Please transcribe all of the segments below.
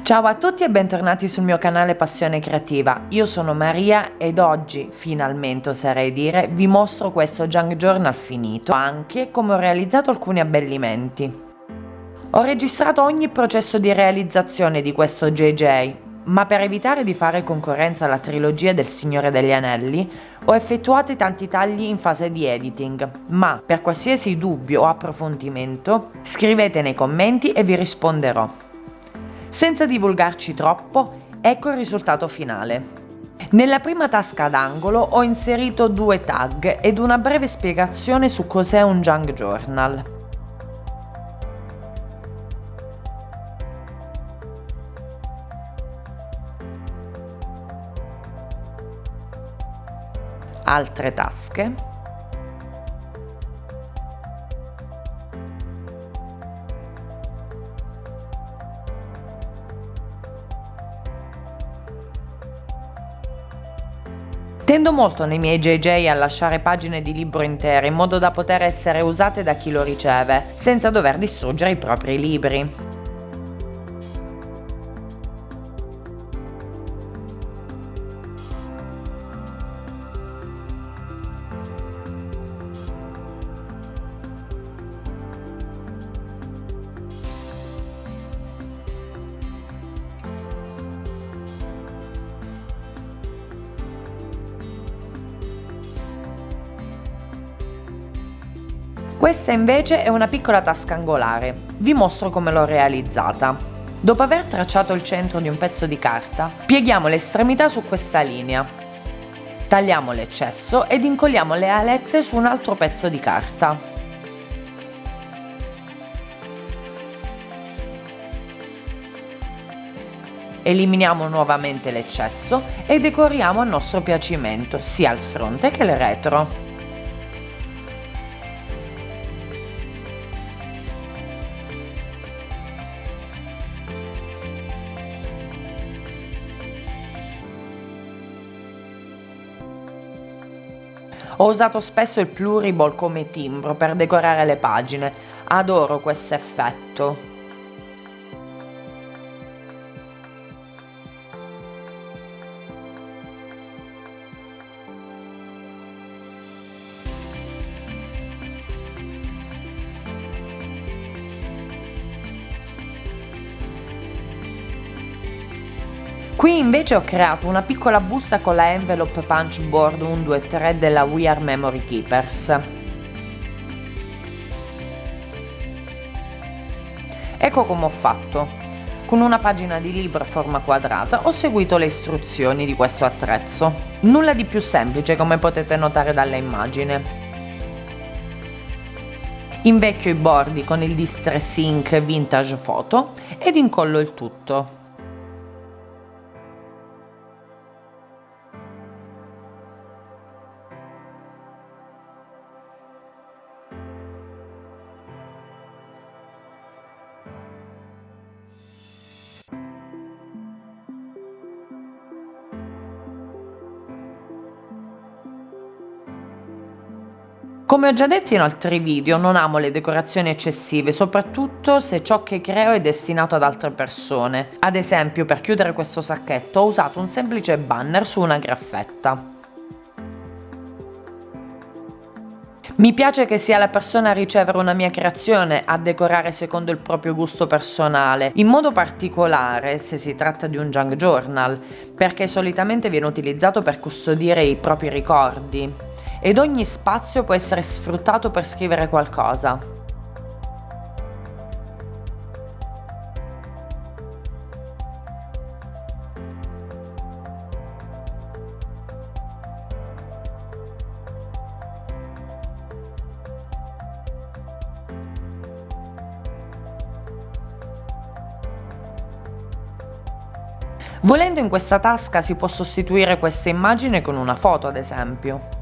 Ciao a tutti e bentornati sul mio canale Passione Creativa. Io sono Maria ed oggi, finalmente oserei dire, vi mostro questo junk journal finito, anche come ho realizzato alcuni abbellimenti. Ho registrato ogni processo di realizzazione di questo JJ, ma per evitare di fare concorrenza alla trilogia del Signore degli Anelli, ho effettuato tanti tagli in fase di editing, ma per qualsiasi dubbio o approfondimento, scrivete nei commenti e vi risponderò. Senza divulgarci troppo, ecco il risultato finale. Nella prima tasca ad angolo ho inserito 2 tag ed una breve spiegazione su cos'è un junk journal. Altre tasche. Tendo molto nei miei JJ a lasciare pagine di libro intere in modo da poter essere usate da chi lo riceve, senza dover distruggere i propri libri. Questa invece è una piccola tasca angolare, vi mostro come l'ho realizzata. Dopo aver tracciato il centro di un pezzo di carta, pieghiamo le estremità su questa linea, tagliamo l'eccesso ed incolliamo le alette su un altro pezzo di carta. Eliminiamo nuovamente l'eccesso e decoriamo a nostro piacimento, sia il fronte che il retro. Ho usato spesso il pluriball come timbro per decorare le pagine, adoro questo effetto. Qui invece ho creato una piccola busta con la envelope punch board 123 della We Are Memory Keepers. Ecco come ho fatto. Con una pagina di libro a forma quadrata ho seguito le istruzioni di questo attrezzo. Nulla di più semplice, come potete notare dalla immagine. Invecchio i bordi con il Distress Ink Vintage Photo ed incollo il tutto. Come ho già detto in altri video, non amo le decorazioni eccessive, soprattutto se ciò che creo è destinato ad altre persone. Ad esempio, per chiudere questo sacchetto ho usato un semplice banner su una graffetta. Mi piace che sia la persona a ricevere una mia creazione a decorare secondo il proprio gusto personale, in modo particolare se si tratta di un junk journal, perché solitamente viene utilizzato per custodire i propri ricordi. Ed ogni spazio può essere sfruttato per scrivere qualcosa. Volendo in questa tasca si può sostituire questa immagine con una foto, ad esempio.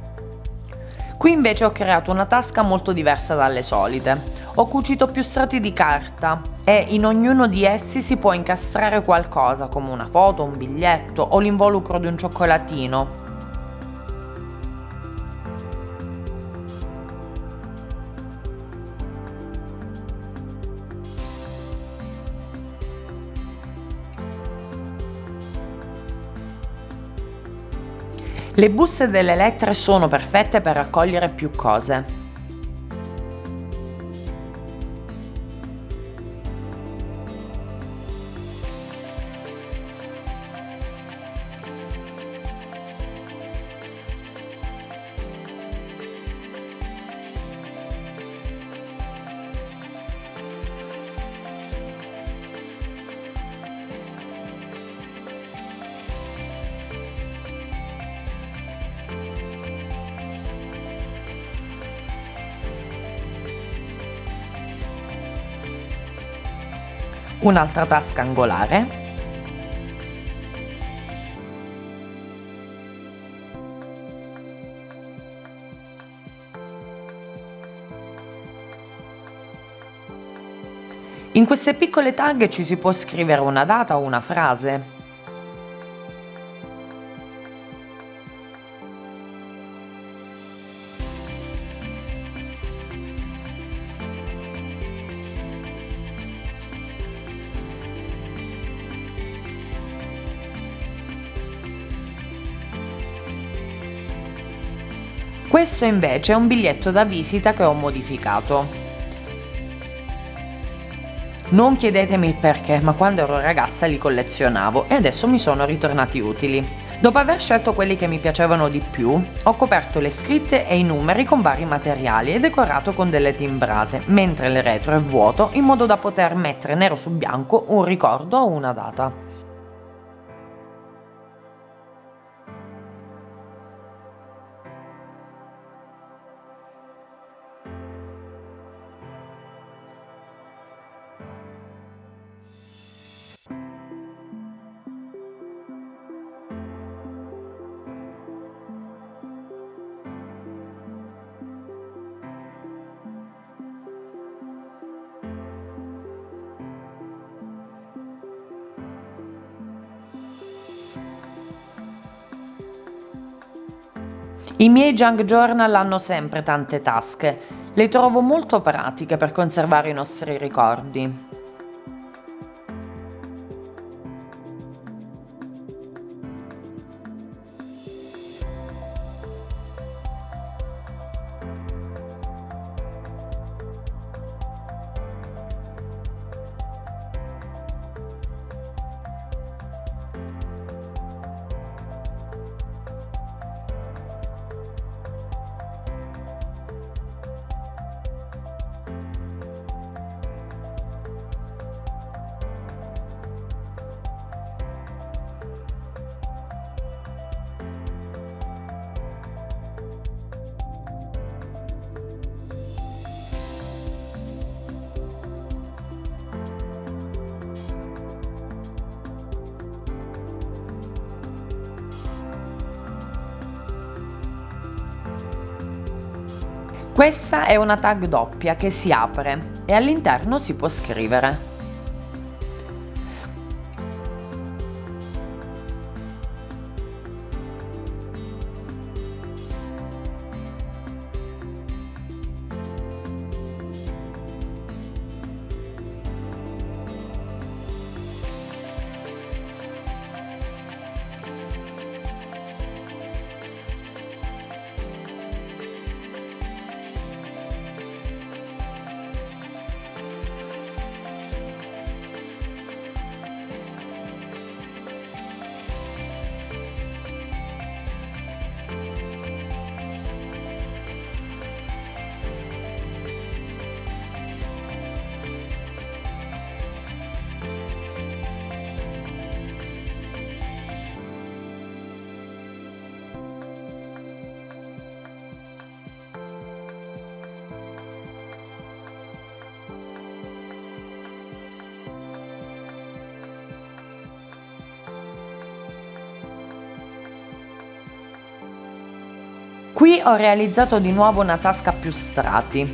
Qui invece ho creato una tasca molto diversa dalle solite. Ho cucito più strati di carta e in ognuno di essi si può incastrare qualcosa come una foto, un biglietto o l'involucro di un cioccolatino. Le buste delle lettere sono perfette per raccogliere più cose. Un'altra tasca angolare. In queste piccole tag ci si può scrivere una data o una frase. Questo invece è un biglietto da visita che ho modificato. Non chiedetemi il perché, ma quando ero ragazza li collezionavo e adesso mi sono ritornati utili. Dopo aver scelto quelli che mi piacevano di più, ho coperto le scritte e i numeri con vari materiali e decorato con delle timbrate, mentre il retro è vuoto in modo da poter mettere nero su bianco un ricordo o una data. I miei junk journal hanno sempre tante tasche, le trovo molto pratiche per conservare i nostri ricordi. Questa è una tag doppia che si apre e all'interno si può scrivere. Qui ho realizzato di nuovo una tasca a più strati.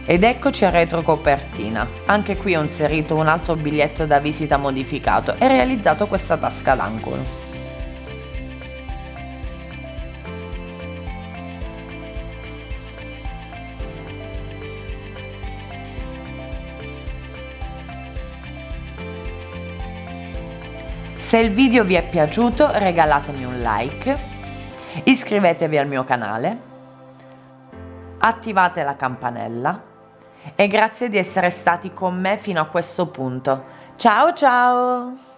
Ed eccoci a retrocopertina. Anche qui ho inserito un altro biglietto da visita modificato e realizzato questa tasca ad angolo. Se il video vi è piaciuto regalatemi un like, iscrivetevi al mio canale, attivate la campanella e grazie di essere stati con me fino a questo punto. Ciao ciao!